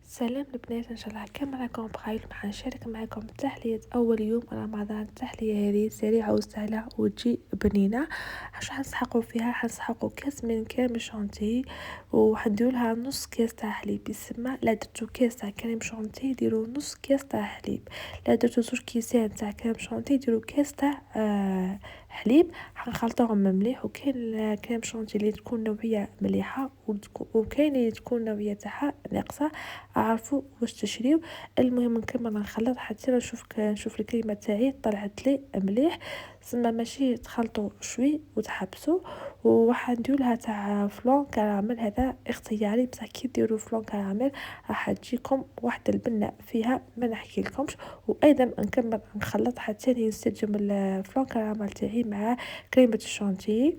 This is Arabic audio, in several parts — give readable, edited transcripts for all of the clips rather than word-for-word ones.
سلام البنات، ان شاء الله كان معكم بخير. نشارك معكم تحلية اول يوم رمضان. التحلية هذه سريعة وسهلة وتجي بنينة. اش حنسحقوا فيها؟ حنسحقوا كاس من كريم شانتي وحنديروا لها نص كاس تاع حليب. يسمى لا درتو كاس تاع كريم شانتي ديروا نص كاس تاع حليب، لا درتو زوج كيسان تاع كريم شانتي ديروا كاس تاع حليب. حنخلطوهم مليح. وكاين كريم شانتي اللي تكون نوعية مليحة وكاين اللي تكون نوعية تاعها ناقصة. اعرفوا واش تشريو. المهم نكمل نخلط حتى نشوف الكريمه تاعي طلعت لي مليح. سما ماشي تخلطوا شوي وتحبسوا. وواحد ندير لها تاع فلون كراميل، هذا اختياري بصح كي ديروا فلون كراميل راح تجيكم واحد البنه فيها ما نحكي لكمش. وايضا نكمل نخلط حتى ينسجم الفلون كراميل تاعي مع كريمه الشانتي.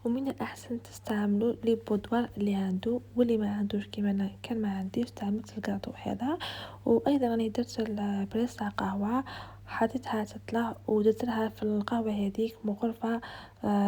ومن الأحسن تستعملوا لي بودوار اللي عنده، واللي ما عندوش كيما أنا كان ما عندي استعملت الكاطو هذا. وأيضا راني درت البريس تاع قهوة، حطيتها تطلع ودرت لها في القهوة هذيك مغرفة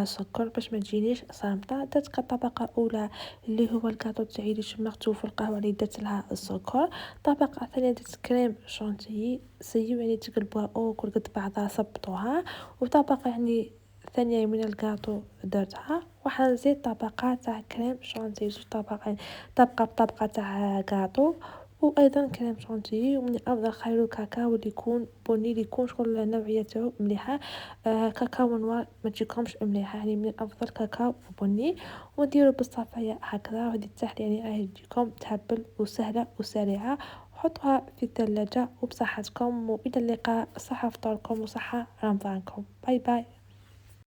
سكر باش ما تجينيش صامتة. درت كطبقة أولى اللي هو الكاطو تاعي اللي شمرته في القهوة اللي درت لها السكر. طبقة ثانية درت كريم شانتيي سيو يعني تقلبوها أو كل قد بعضها صبطوها. وطبقة يعني ثانية من الكاطو درتها وحنزيد طبقة تاع كريم شانتي، زوج طبقة، طبقة بطبقة تاع كاطو وايضا كريم شانتي. ومن الافضل خيروا كاكاو اللي يكون بني، اللي يكون شغل نوعيته مليحه. كاكاو نوار ما تجيكمش مليحه، يعني من الافضل كاكاو بني. ونديروا بالصفايه هكذا. وهذه التحليه يعني راح تجيكم تهبل وسهله وسريعه. حطوها في الثلاجه وبصحتكم، والى اللقاء. صحه فطوركم وصحه رمضانكم. باي باي.